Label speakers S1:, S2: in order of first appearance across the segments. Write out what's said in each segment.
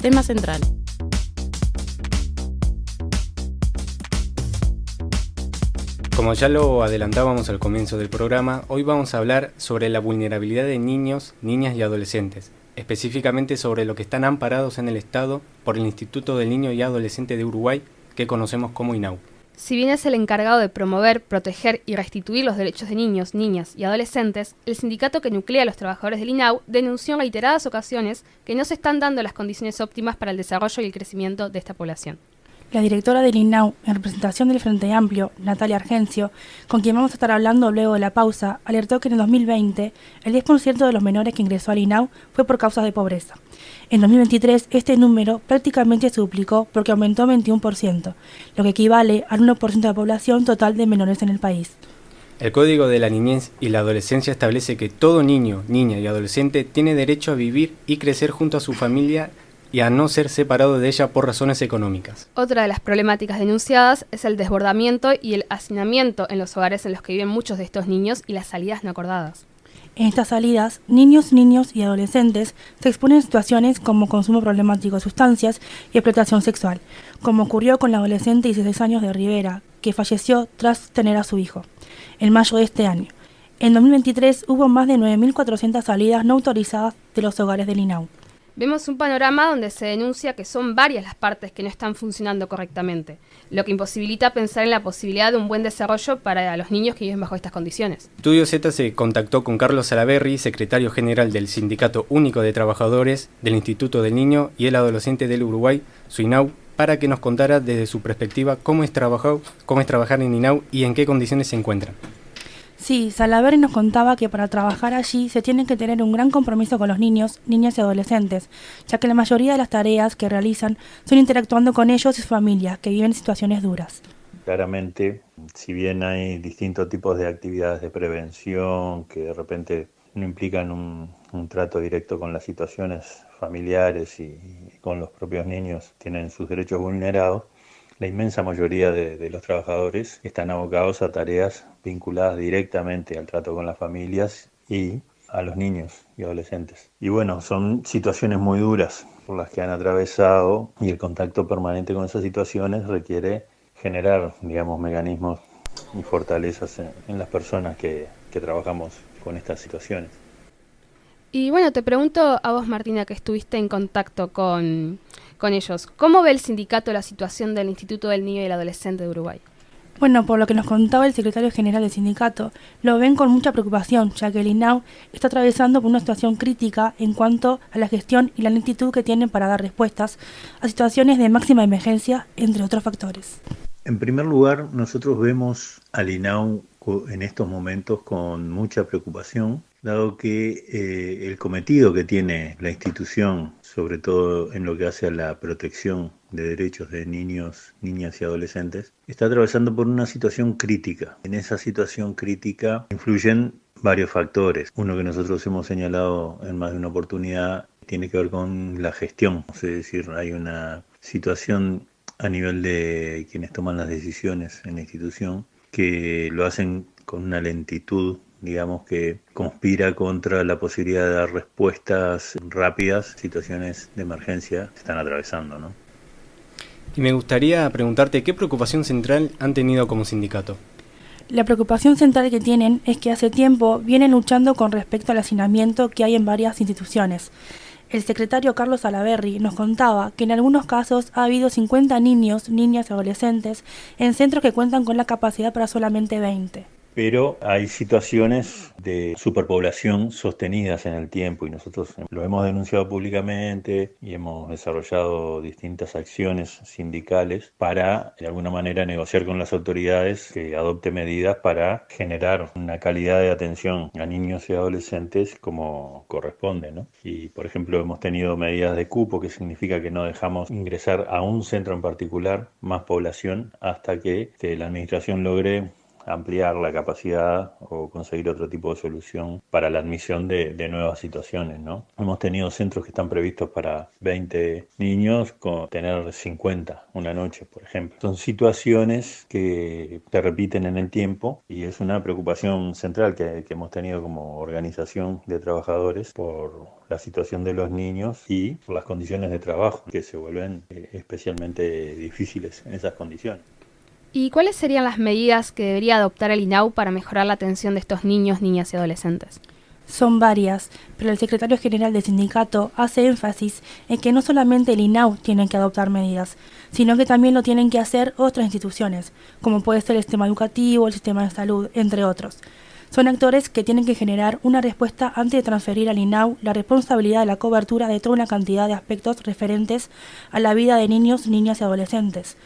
S1: Tema central.
S2: Como ya lo adelantábamos al comienzo del programa, hoy vamos a hablar sobre la vulnerabilidad de niños, niñas y adolescentes, específicamente sobre lo que están amparados en el Estado por el Instituto del Niño y Adolescente de Uruguay, que conocemos como INAU.
S3: Si bien es el encargado de promover, proteger y restituir los derechos de niños, niñas y adolescentes, el sindicato que nuclea a los trabajadores del INAU denunció en reiteradas ocasiones que no se están dando las condiciones óptimas para el desarrollo y el crecimiento de esta población.
S4: La directora del INAU, en representación del Frente Amplio, Natalia Argencio, con quien vamos a estar hablando luego de la pausa, alertó que en el 2020 el 10% de los menores que ingresó al INAU fue por causas de pobreza. En 2023 este número prácticamente se duplicó porque aumentó 21%, lo que equivale al 1% de la población total de menores en el país.
S2: El Código de la Niñez y la Adolescencia establece que todo niño, niña y adolescente tiene derecho a vivir y crecer junto a su familia y a no ser separado de ella por razones económicas.
S3: Otra de las problemáticas denunciadas es el desbordamiento y el hacinamiento en los hogares en los que viven muchos de estos niños y las salidas no acordadas.
S4: En estas salidas, niños y adolescentes se exponen a situaciones como consumo problemático de sustancias y explotación sexual, como ocurrió con la adolescente de 16 años de Rivera, que falleció tras tener a su hijo, en mayo de este año. En 2023 hubo más de 9.400 salidas no autorizadas de los hogares del INAU.
S3: Vemos un panorama donde se denuncia que son varias las partes que no están funcionando correctamente, lo que imposibilita pensar en la posibilidad de un buen desarrollo para los niños que viven bajo estas condiciones.
S2: Estudio Z se contactó con Carlos Salaverry, secretario general del Sindicato Único de Trabajadores del Instituto del Niño y el Adolescente del Uruguay, su INAU, para que nos contara desde su perspectiva cómo es trabajar en INAU y en qué condiciones se encuentran.
S4: Sí, Salaverry nos contaba que para trabajar allí se tiene que tener un gran compromiso con los niños, niñas y adolescentes, ya que la mayoría de las tareas que realizan son interactuando con ellos y sus familias, que viven situaciones duras.
S5: Claramente, si bien hay distintos tipos de actividades de prevención que de repente no implican un trato directo con las situaciones familiares y con los propios niños, tienen sus derechos vulnerados, la inmensa mayoría de los trabajadores están abocados a tareas vinculadas directamente al trato con las familias y a los niños y adolescentes. Y bueno, son situaciones muy duras por las que han atravesado y el contacto permanente con esas situaciones requiere generar, digamos, mecanismos y fortalezas en las personas que trabajamos con estas situaciones.
S3: Y bueno, te pregunto a vos, Martina, que estuviste en contacto con ellos, ¿cómo ve el sindicato la situación del Instituto del Niño y el Adolescente de Uruguay?
S4: Bueno, por lo que nos contaba el secretario general del sindicato, lo ven con mucha preocupación, ya que el INAU está atravesando por una situación crítica en cuanto a la gestión y la lentitud que tienen para dar respuestas a situaciones de máxima emergencia, entre otros factores.
S5: En primer lugar, nosotros vemos al INAU en estos momentos con mucha preocupación, dado que el cometido que tiene la institución, sobre todo en lo que hace a la protección de derechos de niños, niñas y adolescentes, está atravesando por una situación crítica. En esa situación crítica influyen varios factores. Uno que nosotros hemos señalado en más de una oportunidad tiene que ver con la gestión, es decir, hay una situación a nivel de quienes toman las decisiones en la institución que lo hacen con una lentitud, digamos, que conspira contra la posibilidad de dar respuestas rápidas a situaciones de emergencia que están atravesando, ¿no?
S2: Y me gustaría preguntarte qué preocupación central han tenido como sindicato.
S4: La preocupación central que tienen es que hace tiempo vienen luchando con respecto al hacinamiento que hay en varias instituciones. El secretario Carlos Salaverry nos contaba que en algunos casos ha habido 50 niños, niñas y adolescentes en centros que cuentan con la capacidad para solamente 20.
S5: Pero hay situaciones de superpoblación sostenidas en el tiempo y nosotros lo hemos denunciado públicamente y hemos desarrollado distintas acciones sindicales para de alguna manera negociar con las autoridades que adopte medidas para generar una calidad de atención a niños y adolescentes como corresponde, ¿no? Y por ejemplo hemos tenido medidas de cupo, que significa que no dejamos ingresar a un centro en particular más población hasta que la administración logre ampliar la capacidad o conseguir otro tipo de solución para la admisión de nuevas situaciones, ¿no? Hemos tenido centros que están previstos para 20 niños con tener 50 una noche, por ejemplo. Son situaciones que se repiten en el tiempo y es una preocupación central que hemos tenido como organización de trabajadores por la situación de los niños y por las condiciones de trabajo que se vuelven especialmente difíciles en esas condiciones.
S3: ¿Y cuáles serían las medidas que debería adoptar el INAU para mejorar la atención de estos niños, niñas y adolescentes?
S4: Son varias, pero el secretario general del sindicato hace énfasis en que no solamente el INAU tiene que adoptar medidas, sino que también lo tienen que hacer otras instituciones, como puede ser el sistema educativo, el sistema de salud, entre otros. Son actores que tienen que generar una respuesta antes de transferir al INAU la responsabilidad de la cobertura de toda una cantidad de aspectos referentes a la vida de niños, niñas y adolescentes.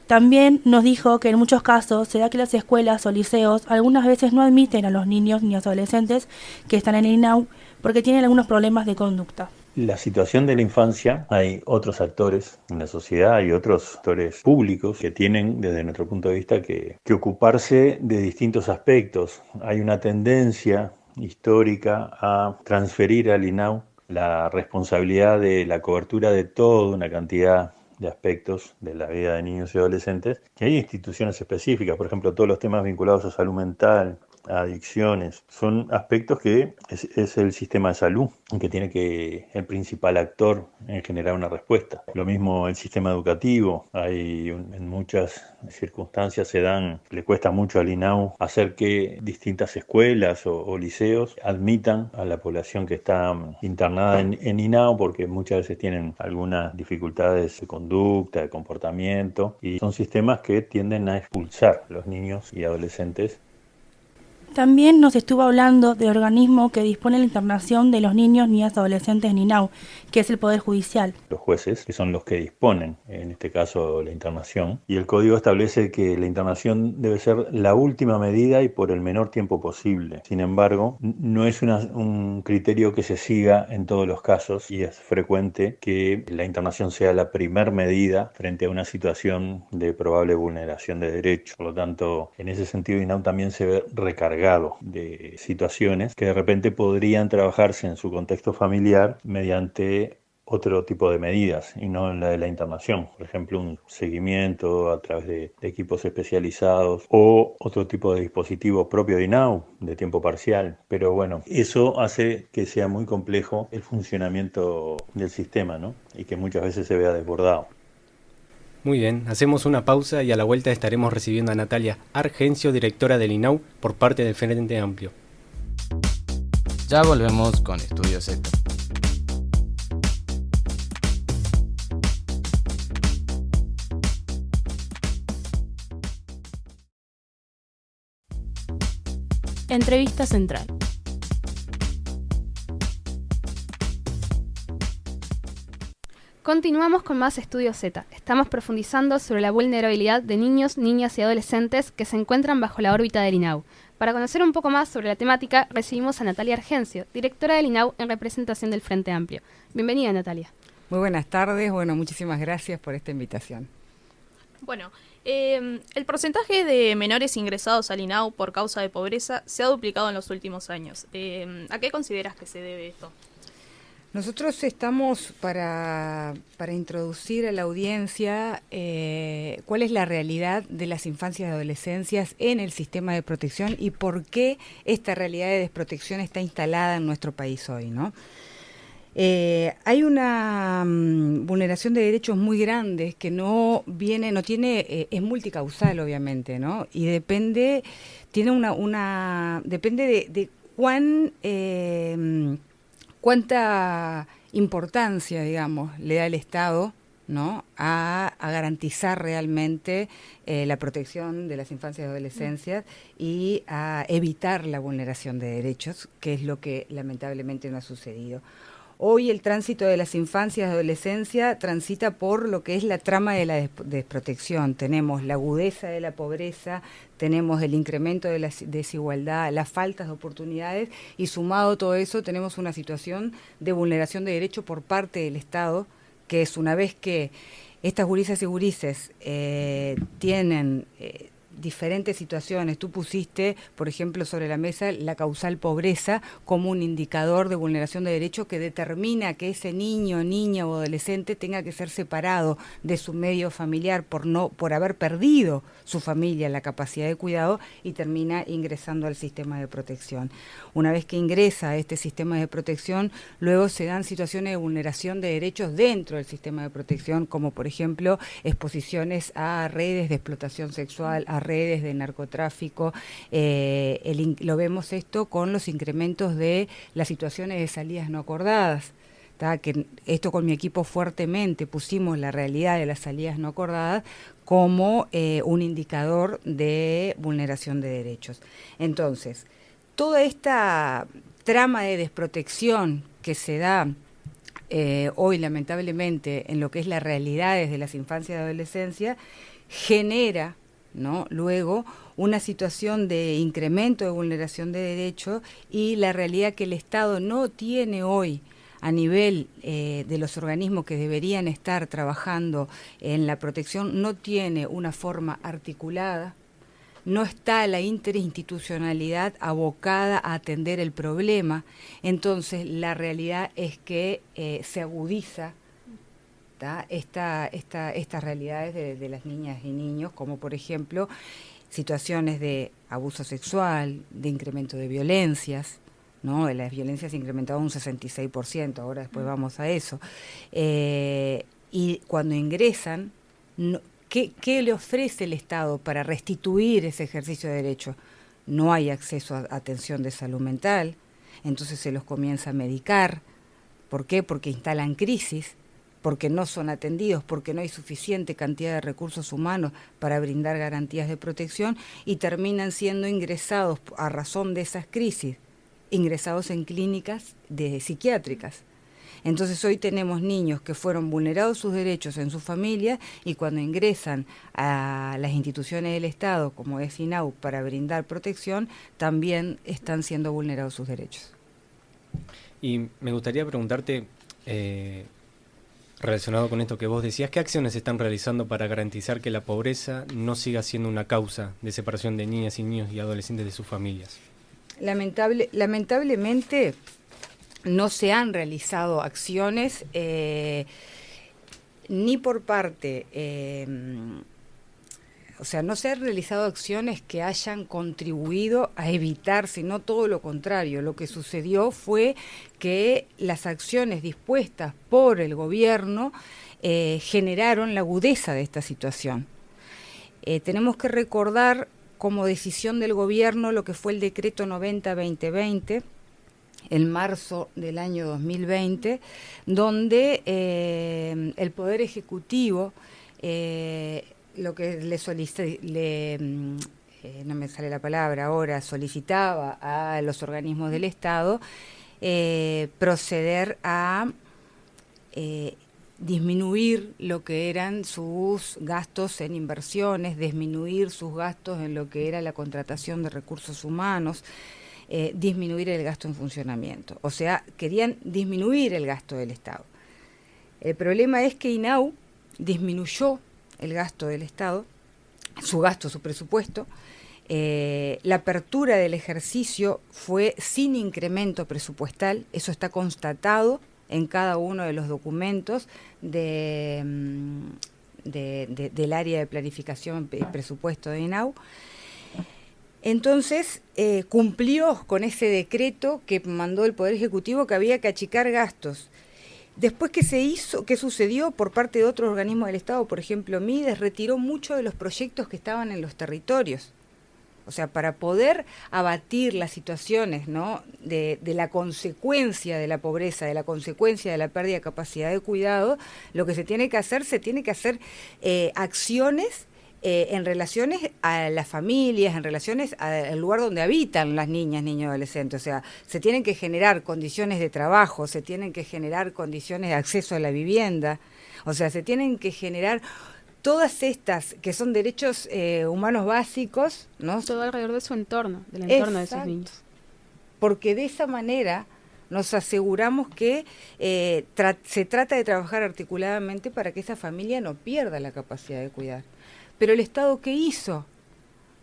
S4: También nos dijo que en muchos casos se da que las escuelas o liceos algunas veces no admiten a los niños, niñas y adolescentes que están en el INAU porque tienen algunos problemas de conducta.
S5: La situación de la infancia, hay otros actores en la sociedad, hay otros actores públicos que tienen, desde nuestro punto de vista, que ocuparse de distintos aspectos. Hay una tendencia histórica a transferir al INAU la responsabilidad de la cobertura de toda una cantidad de aspectos de la vida de niños y adolescentes, que hay instituciones específicas, por ejemplo, todos los temas vinculados a salud mental, a adicciones, son aspectos que es el sistema de salud, que tiene que el principal actor en generar una respuesta. Lo mismo el sistema educativo, en muchas circunstancias le cuesta mucho al INAU hacer que distintas escuelas o liceos admitan a la población que está internada en INAU, porque muchas veces tienen algunas dificultades de conducta, de comportamiento, y son sistemas que tienden a expulsar a los niños y adolescentes.
S4: También nos estuvo hablando del organismo que dispone la internación de los niños, niñas y adolescentes en INAU, que es el Poder Judicial.
S5: Los jueces, que son los que disponen, en este caso, la internación. Y el código establece que la internación debe ser la última medida y por el menor tiempo posible. Sin embargo, no es un criterio que se siga en todos los casos y es frecuente que la internación sea la primer medida frente a una situación de probable vulneración de derechos. Por lo tanto, en ese sentido, INAU también se ve recargado de situaciones que de repente podrían trabajarse en su contexto familiar mediante otro tipo de medidas y no en la de la internación. Por ejemplo, un seguimiento a través de equipos especializados o otro tipo de dispositivo propio de INAU de tiempo parcial. Pero bueno, eso hace que sea muy complejo el funcionamiento del sistema, ¿no? Y que muchas veces se vea desbordado.
S2: Muy bien, hacemos una pausa y a la vuelta estaremos recibiendo a Natalia Argencio, directora del INAU, por parte del Frente Amplio.
S1: Ya volvemos con Estudio Z.
S6: Entrevista central.
S3: Continuamos con más Estudio Z. Estamos profundizando sobre la vulnerabilidad de niños, niñas y adolescentes que se encuentran bajo la órbita del INAU. Para conocer un poco más sobre la temática, recibimos a Natalia Argencio, directora del INAU en representación del Frente Amplio. Bienvenida, Natalia.
S7: Muy buenas tardes. Bueno, muchísimas gracias por esta invitación.
S6: Bueno, el porcentaje de menores ingresados al INAU por causa de pobreza se ha duplicado en los últimos años. ¿A qué consideras que se debe esto?
S7: Nosotros estamos para introducir a la audiencia cuál es la realidad de las infancias y adolescencias en el sistema de protección y por qué esta realidad de desprotección está instalada en nuestro país hoy, ¿no? Hay una vulneración de derechos muy grandes que es multicausal, obviamente, ¿no? Y depende de cuánta importancia, digamos, le da el Estado, ¿no?, a garantizar realmente la protección de las infancias y adolescencias y a evitar la vulneración de derechos, que es lo que lamentablemente no ha sucedido. Hoy el tránsito de las infancias y adolescencia transita por lo que es la trama de la desprotección. Tenemos la agudeza de la pobreza, tenemos el incremento de la desigualdad, las faltas de oportunidades y sumado a todo eso tenemos una situación de vulneración de derechos por parte del Estado, que es una vez que estas gurisas y gurises tienen diferentes situaciones. Tú pusiste, por ejemplo, sobre la mesa la causal pobreza como un indicador de vulneración de derechos que determina que ese niño, niña o adolescente tenga que ser separado de su medio familiar por haber perdido su familia, la capacidad de cuidado, y termina ingresando al sistema de protección. Una vez que ingresa a este sistema de protección, luego se dan situaciones de vulneración de derechos dentro del sistema de protección, como por ejemplo exposiciones a redes de explotación sexual, a redes de narcotráfico. Lo vemos esto con los incrementos de las situaciones de salidas no acordadas. Que esto con mi equipo fuertemente pusimos la realidad de las salidas no acordadas como un indicador de vulneración de derechos. Entonces, toda esta trama de desprotección que se da hoy lamentablemente en lo que es las realidades de las infancias y adolescencia genera, ¿no?, luego una situación de incremento de vulneración de derechos, y la realidad que el Estado no tiene hoy a nivel de los organismos que deberían estar trabajando en la protección, no tiene una forma articulada, no está la interinstitucionalidad abocada a atender el problema. Entonces la realidad es que se agudiza estas realidades de las niñas y niños, como por ejemplo situaciones de abuso sexual, de incremento de violencias, ¿no? Las violencias se incrementaron un 66%, ahora después vamos a eso. Y cuando ingresan, ¿qué le ofrece el Estado para restituir ese ejercicio de derecho? No hay acceso a atención de salud mental, entonces se los comienza a medicar. ¿Por qué? Porque instalan crisis, porque no son atendidos, porque no hay suficiente cantidad de recursos humanos para brindar garantías de protección, y terminan siendo ingresados a razón de esas crisis, ingresados en clínicas psiquiátricas. Entonces hoy tenemos niños que fueron vulnerados sus derechos en su familia, y cuando ingresan a las instituciones del Estado, como es INAU, para brindar protección, también están siendo vulnerados sus derechos.
S2: Y me gustaría preguntarte, relacionado con esto que vos decías, ¿qué acciones se están realizando para garantizar que la pobreza no siga siendo una causa de separación de niñas y niños y adolescentes de sus familias?
S7: Lamentablemente no se han realizado acciones ni por parte, no se han realizado acciones que hayan contribuido a evitar, sino todo lo contrario. Lo que sucedió fue que las acciones dispuestas por el gobierno generaron la agudeza de esta situación. Tenemos que recordar como decisión del gobierno lo que fue el decreto 90-2020, en marzo del año 2020, donde el Poder Ejecutivo, lo que no me sale la palabra ahora, solicitaba a los organismos del Estado proceder a disminuir lo que eran sus gastos en inversiones, disminuir sus gastos en lo que era la contratación de recursos humanos, disminuir el gasto en funcionamiento. O sea, querían disminuir el gasto del Estado. El problema es que INAU disminuyó el gasto del Estado, su presupuesto. La apertura del ejercicio fue sin incremento presupuestal, eso está constatado en cada uno de los documentos del área de planificación y presupuesto de INAU. Entonces, cumplió con ese decreto que mandó el Poder Ejecutivo, que había que achicar gastos. Después, ¿qué sucedió por parte de otros organismos del Estado? Por ejemplo, Mides retiró muchos de los proyectos que estaban en los territorios. O sea, para poder abatir las situaciones, ¿no?, de la consecuencia de la pobreza, de la consecuencia de la pérdida de capacidad de cuidado, lo que se tiene que hacer acciones en relaciones a las familias, en relaciones al lugar donde habitan las niñas, niños y adolescentes. O sea, se tienen que generar condiciones de trabajo, se tienen que generar condiciones de acceso a la vivienda, o sea, se tienen que generar todas estas que son derechos humanos básicos, ¿no?
S3: Todo alrededor de su entorno, del entorno de esos niños.
S7: Porque de esa manera nos aseguramos que se trata de trabajar articuladamente para que esa familia no pierda la capacidad de cuidar. Pero el Estado, ¿qué hizo?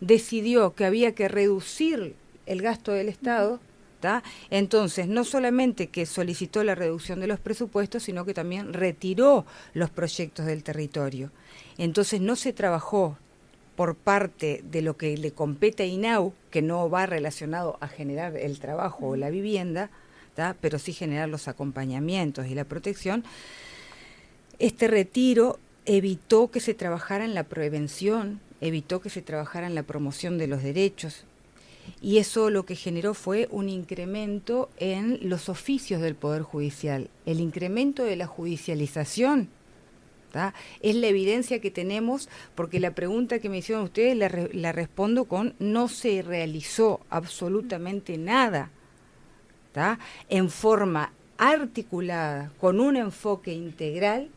S7: decidió que había que reducir el gasto del Estado, ¿tá? Entonces no solamente que solicitó la reducción de los presupuestos, sino que también retiró los proyectos del territorio. Entonces no se trabajó por parte de lo que le compete a INAU, que no va relacionado a generar el trabajo o la vivienda, ¿tá? Pero sí generar los acompañamientos y la protección. Este retiro evitó que se trabajara en la prevención, evitó que se trabajara en la promoción de los derechos, y eso lo que generó fue un incremento en los oficios del Poder Judicial. El incremento de la judicialización, ¿tá? Es la evidencia que tenemos, porque la pregunta que me hicieron ustedes la respondo con: no se realizó absolutamente nada, ¿tá? En forma articulada, con un enfoque integral,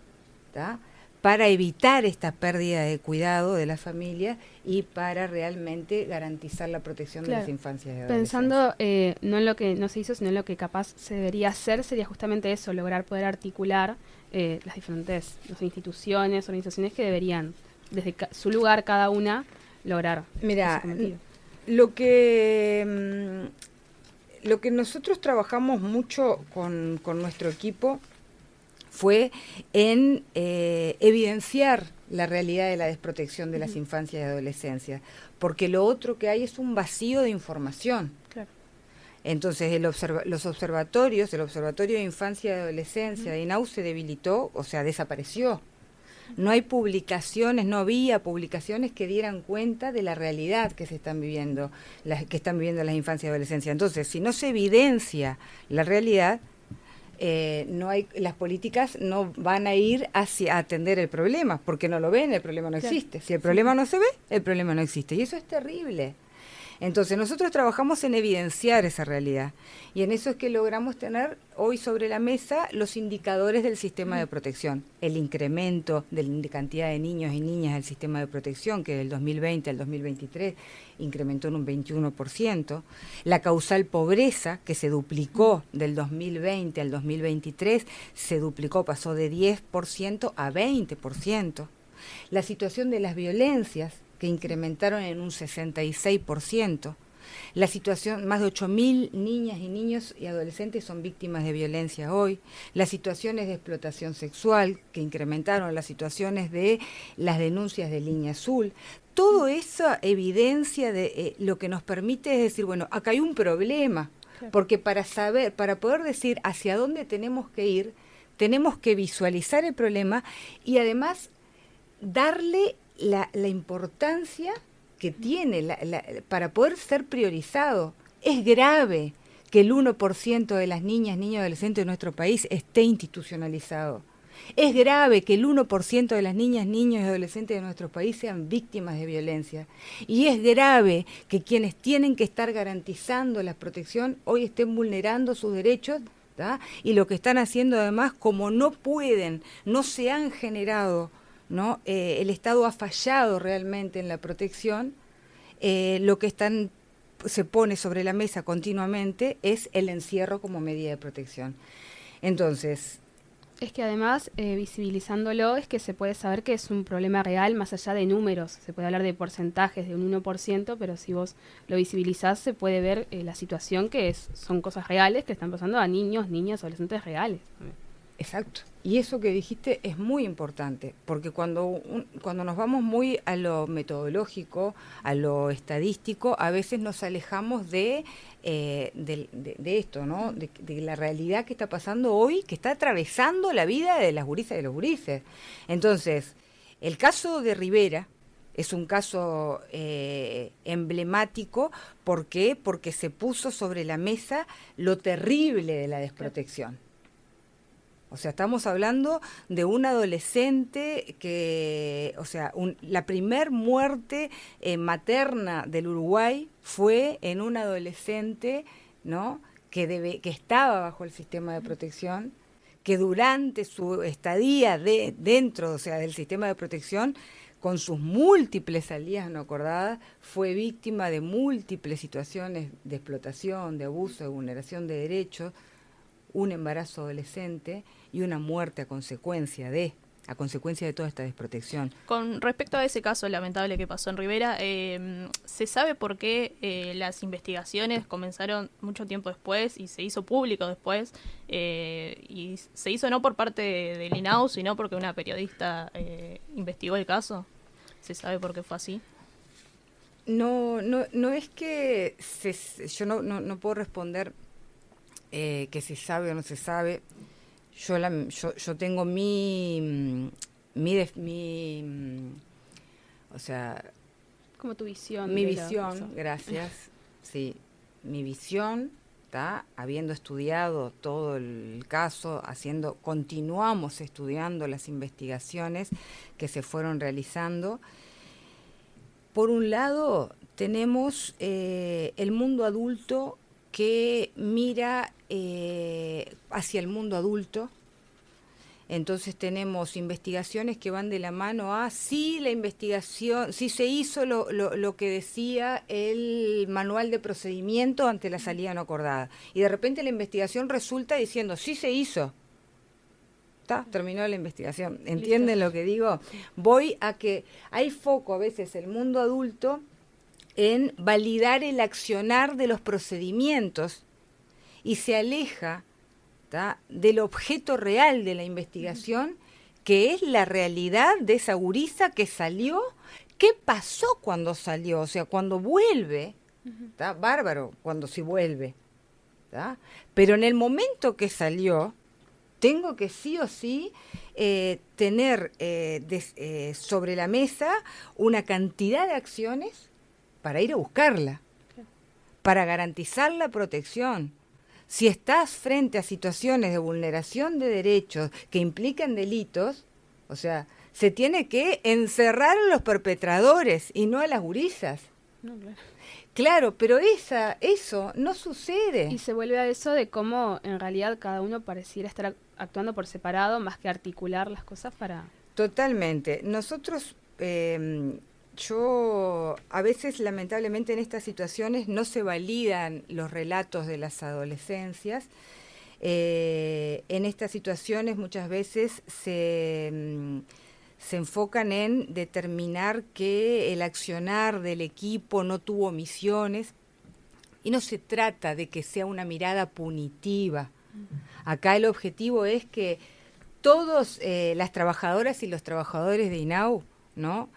S7: ¿tá? Para evitar esta pérdida de cuidado de la familia y para realmente garantizar la protección de las infancias y adolescencias.
S3: Pensando no en lo que no se hizo, sino en lo que capaz se debería hacer, sería justamente eso, lograr poder articular las diferentes instituciones, organizaciones que deberían, desde su lugar cada una, lograr.
S7: Mira, lo que nosotros trabajamos mucho con nuestro equipo fue en evidenciar la realidad de la desprotección de las infancias y adolescencias, porque lo otro que hay es un vacío de información.
S3: Claro.
S7: Entonces los observatorios, el Observatorio de Infancia y Adolescencia de INAU se debilitó, o sea, desapareció. No hay publicaciones, no había publicaciones que dieran cuenta de la realidad que se están viviendo, que están viviendo las infancias y adolescencias. Entonces, si no se evidencia la realidad, no hay, las políticas no van a ir hacia atender el problema, porque no lo ven, el problema no existe. Si el problema no se ve, el problema no existe. Y eso es terrible. Entonces nosotros trabajamos en evidenciar esa realidad, y en eso es que logramos tener hoy sobre la mesa los indicadores del sistema de protección, el incremento de la cantidad de niños y niñas del sistema de protección, que del 2020 al 2023 incrementó en un 21%, la causal pobreza, que se duplicó del 2020 al 2023, se duplicó, pasó de 10% a 20%, la situación de las violencias, que incrementaron en un 66%. La situación, más de 8.000 niñas y niños y adolescentes son víctimas de violencia hoy. Las situaciones de explotación sexual, que incrementaron, las situaciones de las denuncias de Línea Azul. Toda esa evidencia de lo que nos permite es decir, bueno, acá hay un problema, porque para poder decir hacia dónde tenemos que ir, tenemos que visualizar el problema y además darle la importancia que tiene para poder ser priorizado. Es grave que el 1% de las niñas, niños y adolescentes de nuestro país esté institucionalizado. Es grave que el 1% de las niñas, niños y adolescentes de nuestro país sean víctimas de violencia. Y es grave que quienes tienen que estar garantizando la protección hoy estén vulnerando sus derechos, ¿tá? Y lo que están haciendo además, como no pueden, no se han generado, ¿no? El Estado ha fallado realmente en la protección, lo que se pone sobre la mesa continuamente es el encierro como medida de protección. Entonces,
S3: es que además, visibilizándolo, es que se puede saber que es un problema real más allá de números. Se puede hablar de porcentajes de un 1%, pero si vos lo visibilizás se puede ver la situación que son cosas reales que están pasando a niños, niñas, adolescentes reales.
S7: Exacto. Y eso que dijiste es muy importante, porque cuando nos vamos muy a lo metodológico, a lo estadístico, a veces nos alejamos de esto, ¿no? De la realidad que está pasando hoy, que está atravesando la vida de las gurisas y de los gurises. Entonces, el caso de Rivera es un caso emblemático. ¿Por qué? Porque se puso sobre la mesa lo terrible de la desprotección. O sea, estamos hablando de un adolescente que, o sea, la primer muerte materna del Uruguay fue en un adolescente, ¿no? Que estaba bajo el sistema de protección, que durante su estadía dentro, o sea, del sistema de protección, con sus múltiples salidas no acordadas, fue víctima de múltiples situaciones de explotación, de abuso, de vulneración de derechos, un embarazo adolescente y una muerte a consecuencia de. a consecuencia de toda esta desprotección.
S6: Con respecto a ese caso lamentable que pasó en Rivera, ¿se sabe por qué las investigaciones comenzaron mucho tiempo después y se hizo público después? Y se hizo no por parte del INAU, sino porque una periodista investigó el caso. ¿Se sabe por qué fue así?
S7: No es que yo no puedo responder que se sabe o no se sabe. Yo tengo o sea,
S3: Como tu visión.
S7: mi
S3: de la
S7: visión,
S3: cosa.
S7: gracias, sí, mi visión, ¿tá? Habiendo estudiado todo el caso, continuamos estudiando las investigaciones que se fueron realizando. Por un lado, tenemos el mundo adulto que mira hacia el mundo adulto. Entonces tenemos investigaciones que van de la mano a si la investigación, si se hizo lo que decía el manual de procedimiento ante la salida no acordada. Y de repente la investigación resulta diciendo, sí se hizo. Terminó la investigación. ¿Entienden lo que digo? Voy a que hay foco a veces el mundo adulto en validar el accionar de los procedimientos y se aleja del objeto real de la investigación, que es la realidad de esa gurisa que salió. ¿Qué pasó cuando salió? O sea, cuando vuelve, bárbaro cuando sí vuelve, pero en el momento que salió, tengo que sí o sí tener sobre la mesa una cantidad de acciones para ir a buscarla, para garantizar la protección. Si estás frente a situaciones de vulneración de derechos que implican delitos, o sea, se tiene que encerrar a los perpetradores y no a las gurisas.
S3: No, claro.
S7: Claro, pero eso no sucede.
S3: Y se vuelve a eso de cómo en realidad cada uno pareciera estar actuando por separado más que articular las cosas para...
S7: Totalmente. Nosotros, yo a veces lamentablemente en estas situaciones no se validan los relatos de las adolescencias. En estas situaciones muchas veces se enfocan en determinar que el accionar del equipo no tuvo omisiones, y no se trata de que sea una mirada punitiva. Acá el objetivo es que todos las trabajadoras y los trabajadores de INAU, ¿no?,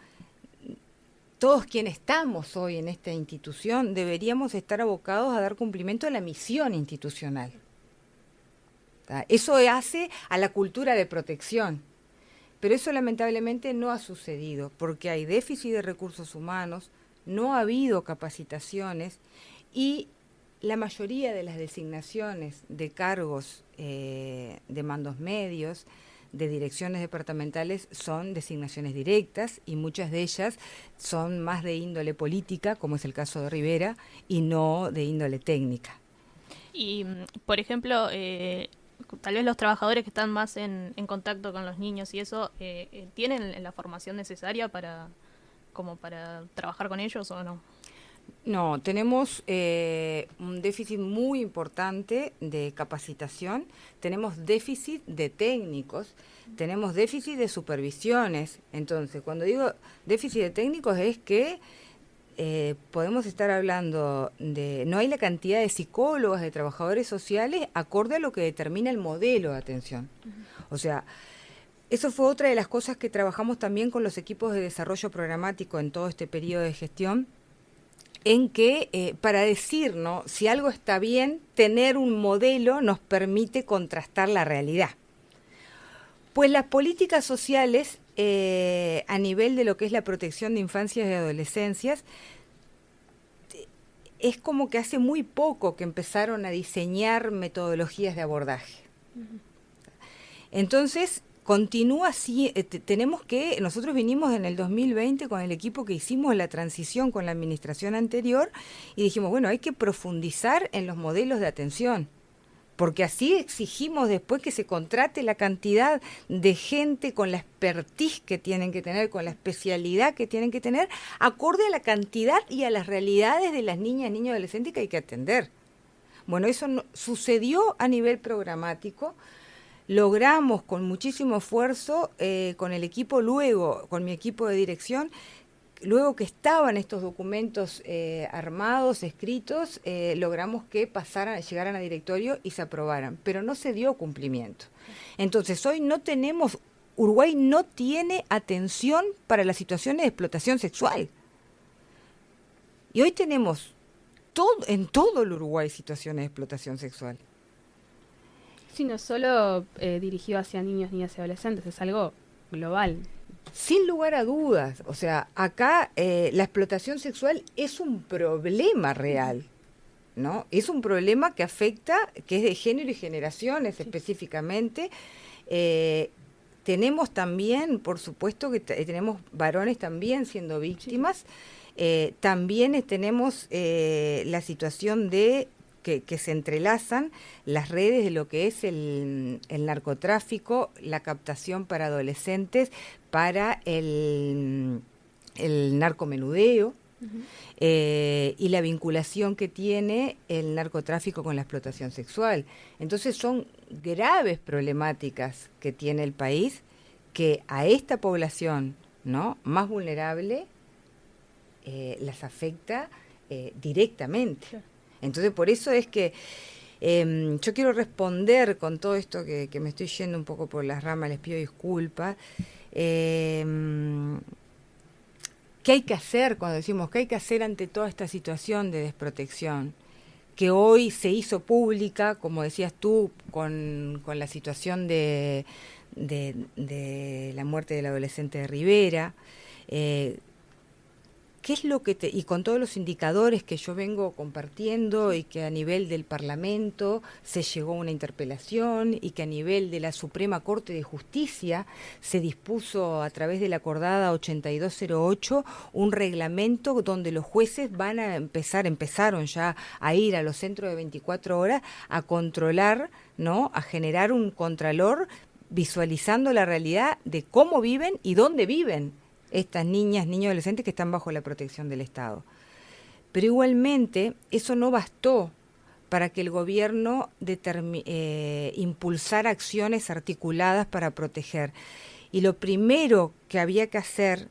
S7: todos quienes estamos hoy en esta institución, deberíamos estar abocados a dar cumplimiento a la misión institucional. Eso hace a la cultura de protección. Pero eso lamentablemente no ha sucedido, porque hay déficit de recursos humanos, no ha habido capacitaciones y la mayoría de las designaciones de cargos de mandos medios, de direcciones departamentales, son designaciones directas y muchas de ellas son más de índole política, como es el caso de Rivera, y no de índole técnica.
S6: Y, por ejemplo, tal vez los trabajadores que están más en contacto con los niños y eso, ¿tienen la formación necesaria para trabajar con ellos o no?
S7: No, tenemos un déficit muy importante de capacitación, tenemos déficit de técnicos, tenemos déficit de supervisiones. Entonces, cuando digo déficit de técnicos es que podemos estar hablando de... No hay la cantidad de psicólogos, de trabajadores sociales, acorde a lo que determina el modelo de atención. O sea, eso fue otra de las cosas que trabajamos también con los equipos de desarrollo programático en todo este periodo de gestión, en que para decir, ¿no?, si algo está bien, tener un modelo nos permite contrastar la realidad. Pues las políticas sociales a nivel de lo que es la protección de infancias y adolescencias, es como que hace muy poco que empezaron a diseñar metodologías de abordaje. Entonces, continúa así, nosotros vinimos en el 2020 con el equipo que hicimos la transición con la administración anterior y dijimos, bueno, hay que profundizar en los modelos de atención, porque así exigimos después que se contrate la cantidad de gente con la expertise que tienen que tener, con la especialidad que tienen que tener, acorde a la cantidad y a las realidades de las niñas, niños y adolescentes que hay que atender. Bueno, eso sucedió a nivel programático. logramos con muchísimo esfuerzo, con el equipo luego, con mi equipo de dirección, luego que estaban estos documentos armados, escritos, logramos que llegaran a directorio y se aprobaran, pero no se dio cumplimiento. Entonces hoy Uruguay no tiene atención para las situaciones de explotación sexual. Y hoy tenemos en todo el Uruguay situaciones de explotación sexual.
S3: Sí, no solo dirigido hacia niños, niñas y adolescentes, es algo global.
S7: Sin lugar a dudas, o sea, acá la explotación sexual es un problema real, ¿no? Es un problema que afecta, que es de género y generaciones específicamente. Tenemos también, por supuesto, que tenemos varones también siendo víctimas. También tenemos la situación de que se entrelazan las redes de lo que es el narcotráfico, la captación para adolescentes, para el narcomenudeo, y la vinculación que tiene el narcotráfico con la explotación sexual. Entonces son graves problemáticas que tiene el país, que a esta población, ¿no?, más vulnerable las afecta directamente. Claro. Entonces, por eso es que yo quiero responder con todo esto que me estoy yendo un poco por las ramas, les pido disculpas. ¿Qué hay que hacer cuando decimos qué hay que hacer ante toda esta situación de desprotección? Que hoy se hizo pública, como decías tú, con la situación de la muerte del adolescente de Rivera. ¿Qué es lo que y con todos los indicadores que yo vengo compartiendo, y que a nivel del Parlamento se llegó a una interpelación, y que a nivel de la Suprema Corte de Justicia se dispuso a través de la acordada 8208 un reglamento donde los jueces van a empezaron ya a ir a los centros de 24 horas a controlar, ¿no?, a generar un contralor visualizando la realidad de cómo viven y dónde viven estas niñas, niños y adolescentes que están bajo la protección del Estado. Pero igualmente eso no bastó para que el gobierno impulsara acciones articuladas para proteger. Y lo primero que había que hacer,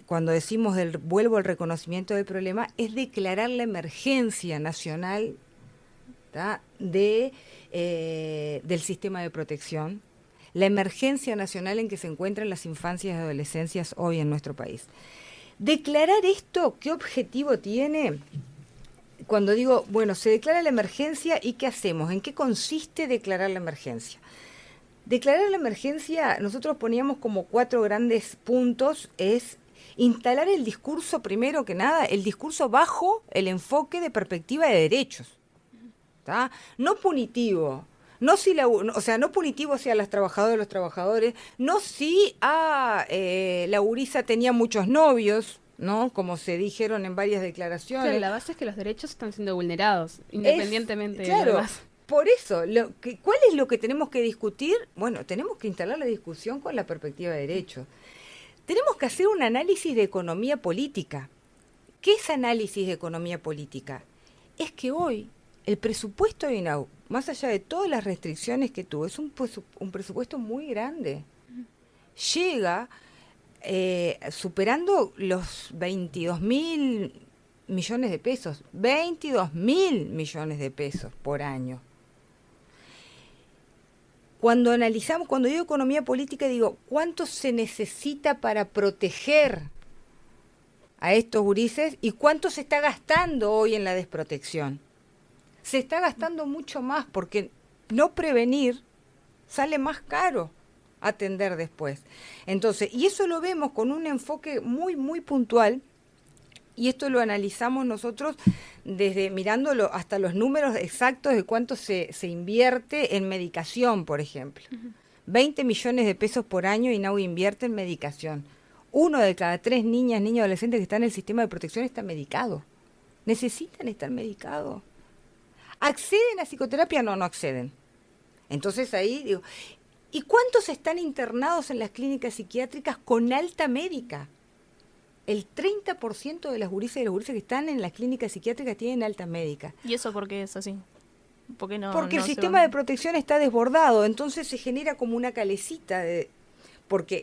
S7: cuando decimos vuelvo al reconocimiento del problema, es declarar la emergencia nacional, ¿tá?, del sistema de protección, la emergencia nacional en que se encuentran las infancias y adolescencias hoy en nuestro país. Declarar esto, ¿qué objetivo tiene? Cuando digo, bueno, se declara la emergencia, ¿y qué hacemos? ¿En qué consiste declarar la emergencia? Declarar la emergencia, nosotros poníamos como 4 grandes puntos, es instalar el discurso, primero que nada, el discurso bajo el enfoque de perspectiva de derechos, ¿tá? No punitivo. No no punitivo hacia las trabajadoras y los trabajadores, no si la gurisa tenía muchos novios, ¿no?, como se dijeron en varias declaraciones.
S3: Claro, la base es que los derechos están siendo vulnerados, independientemente de lo demás.
S7: Por eso, ¿cuál es lo que tenemos que discutir? Bueno, tenemos que instalar la discusión con la perspectiva de derechos. Tenemos que hacer un análisis de economía política. ¿Qué es análisis de economía política? Es que hoy el presupuesto de INAU, más allá de todas las restricciones que tuvo, es un presupuesto muy grande. Llega superando los 22.000 millones de pesos. 22.000 millones de pesos por año. Cuando digo economía política, digo, ¿cuánto se necesita para proteger a estos gurises y cuánto se está gastando hoy en la desprotección? Se está gastando mucho más, porque no prevenir sale más caro atender después. Entonces, y eso lo vemos con un enfoque muy, muy puntual, y esto lo analizamos nosotros desde mirándolo hasta los números exactos de cuánto se invierte en medicación, por ejemplo. 20 millones de pesos por año INAU invierte en medicación. 1 de cada 3 niñas, niños, adolescentes que están en el sistema de protección está medicado. Necesitan estar medicados. ¿Acceden a psicoterapia? No acceden. Entonces ahí digo, ¿y cuántos están internados en las clínicas psiquiátricas con alta médica? El 30% de las gurisas y los gurises que están en las clínicas psiquiátricas tienen alta médica.
S6: ¿Y eso por qué es así? ¿Por qué no?
S7: Porque el
S6: no se
S7: sistema
S6: va?
S7: de protección está desbordado, entonces se genera como una calecita porque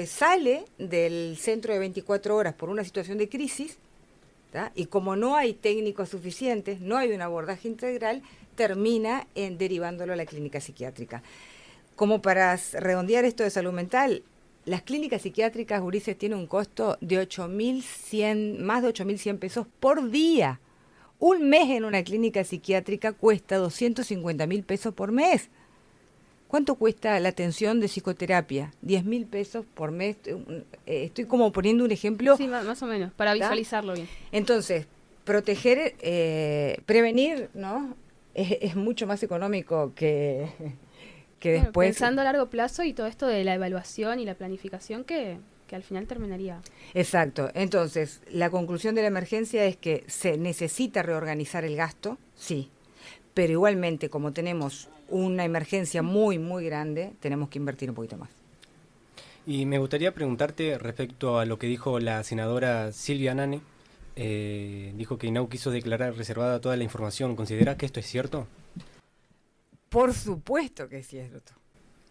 S7: sale del centro de 24 horas por una situación de crisis, ¿tá? Y como no hay técnicos suficientes, no hay un abordaje integral, termina derivándolo a la clínica psiquiátrica. Como para redondear esto de salud mental, las clínicas psiquiátricas, Ulises, tienen un costo de más de 8.100 pesos por día. Un mes en una clínica psiquiátrica cuesta 250.000 pesos por mes. ¿Cuánto cuesta la atención de psicoterapia? 10.000 pesos por mes. Estoy como poniendo un ejemplo.
S3: Sí, más o menos, para visualizarlo bien.
S7: Entonces, prevenir, ¿no? Es mucho más económico que
S3: Bueno,
S7: después...
S3: pensando a largo plazo y todo esto de la evaluación y la planificación que al final terminaría.
S7: Exacto. Entonces, la conclusión de la emergencia es que se necesita reorganizar el gasto, sí, pero igualmente, como tenemos una emergencia muy, muy grande, tenemos que invertir un poquito más.
S2: Y me gustaría preguntarte respecto a lo que dijo la senadora Silvia Nane. Dijo que INAU quiso declarar reservada toda la información. ¿Considera que esto es cierto?
S7: Por supuesto que es cierto.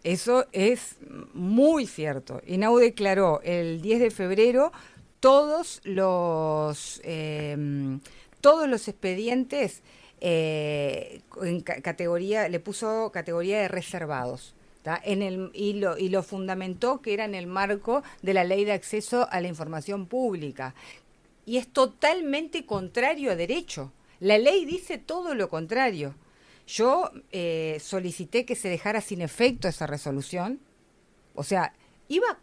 S7: Eso es muy cierto. INAU declaró el 10 de febrero todos los expedientes en categoría, le puso categoría de reservados. ¿Tá? Y lo fundamentó que era en el marco de la Ley de Acceso a la Información Pública. Y es totalmente contrario a derecho. La ley dice todo lo contrario. Yo solicité que se dejara sin efecto esa resolución. O sea, iba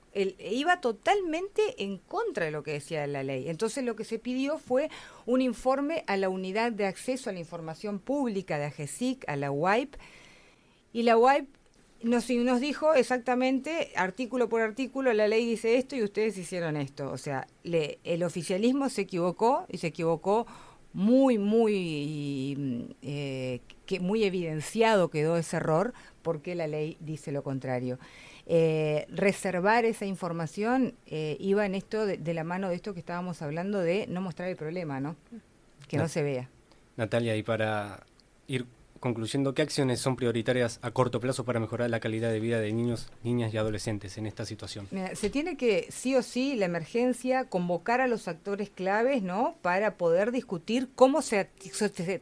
S7: totalmente en contra de lo que decía la ley. Entonces lo que se pidió fue un informe a la Unidad de Acceso a la Información Pública de AGESIC, a la UAIP, y la UAIP nos dijo exactamente, artículo por artículo, la ley dice esto y ustedes hicieron esto. O sea, el oficialismo se equivocó y se equivocó muy evidenciado quedó ese error porque la ley dice lo contrario. Reservar esa información iba en esto de la mano de esto que estábamos hablando de no mostrar el problema, ¿no? Que no se vea.
S2: Natalia, y para ir concluyendo, ¿qué acciones son prioritarias a corto plazo para mejorar la calidad de vida de niños, niñas y adolescentes en esta situación?
S7: Mira, se tiene que, sí o sí, la emergencia, convocar a los actores claves, ¿no? Para poder discutir cómo se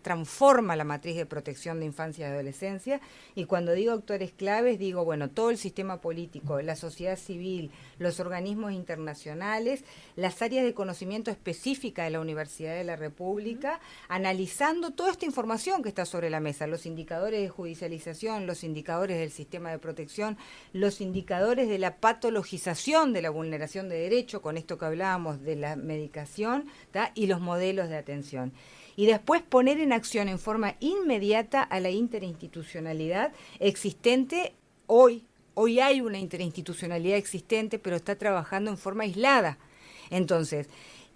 S7: transforma la matriz de protección de infancia y adolescencia. Y cuando digo actores claves, digo, bueno, todo el sistema político, la sociedad civil, los organismos internacionales, las áreas de conocimiento específica de la Universidad de la República, analizando toda esta información que está sobre la mesa, los indicadores de judicialización, los indicadores del sistema de protección, los indicadores de la patologización de la vulneración de derechos, con esto que hablábamos de la medicación, ¿tá? Y los modelos de atención. Y después poner en acción en forma inmediata a la interinstitucionalidad existente hoy. Hoy hay una interinstitucionalidad existente, pero está trabajando en forma aislada. Entonces,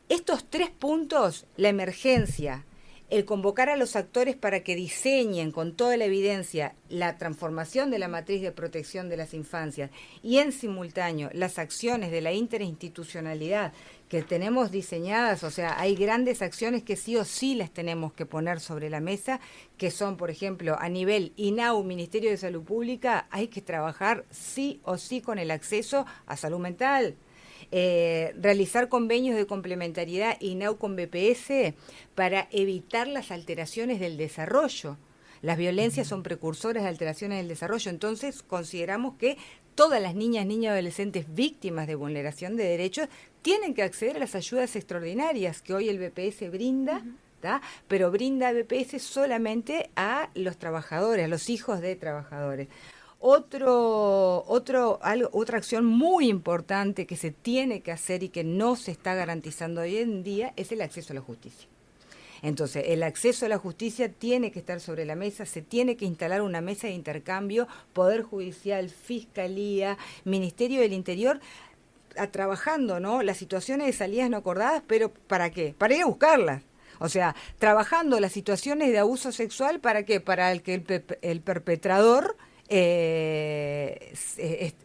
S7: estos 3 puntos, la emergencia, el convocar a los actores para que diseñen con toda la evidencia la transformación de la matriz de protección de las infancias y en simultáneo las acciones de la interinstitucionalidad que tenemos diseñadas, o sea, hay grandes acciones que sí o sí las tenemos que poner sobre la mesa, que son, por ejemplo, a nivel INAU, Ministerio de Salud Pública, hay que trabajar sí o sí con el acceso a salud mental. Realizar convenios de complementariedad INAU con BPS para evitar las alteraciones del desarrollo. Las violencias son precursoras de alteraciones del desarrollo, entonces consideramos que todas las niñas, niños y adolescentes víctimas de vulneración de derechos tienen que acceder a las ayudas extraordinarias que hoy el BPS brinda, ¿tá? Pero brinda BPS solamente a los trabajadores, a los hijos de trabajadores. Otra acción muy importante que se tiene que hacer y que no se está garantizando hoy en día es el acceso a la justicia. Entonces, el acceso a la justicia tiene que estar sobre la mesa, se tiene que instalar una mesa de intercambio, Poder Judicial, Fiscalía, Ministerio del Interior, trabajando, ¿no? Las situaciones de salidas no acordadas, pero ¿para qué? Para ir a buscarlas. O sea, trabajando las situaciones de abuso sexual, ¿para qué? Para que el perpetrador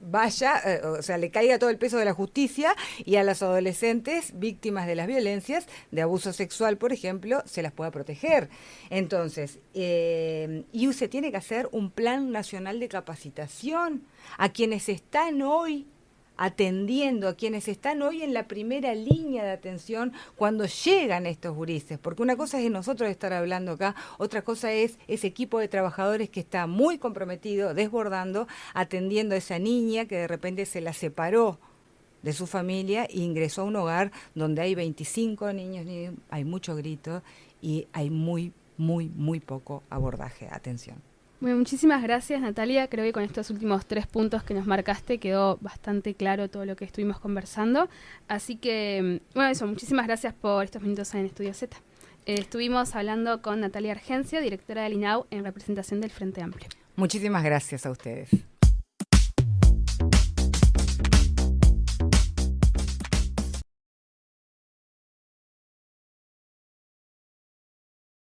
S7: vaya, o sea, le caiga todo el peso de la justicia, y a las adolescentes víctimas de las violencias, de abuso sexual, por ejemplo, se las pueda proteger. Entonces, y se tiene que hacer un plan nacional de capacitación a quienes están hoy atendiendo, a quienes están hoy en la primera línea de atención cuando llegan estos gurises, porque una cosa es nosotros estar hablando acá, otra cosa es ese equipo de trabajadores que está muy comprometido, desbordando, atendiendo a esa niña que de repente se la separó de su familia e ingresó a un hogar donde hay 25 niños, hay mucho grito y hay muy poco abordaje, atención.
S3: Bueno, muchísimas gracias, Natalia. Creo que con estos últimos 3 puntos que nos marcaste quedó bastante claro todo lo que estuvimos conversando. Así que, bueno, eso, muchísimas gracias por estos minutos en Estudio Z. Estuvimos hablando con Natalia Argencio, directora del INAU en representación del Frente Amplio.
S7: Muchísimas gracias a ustedes.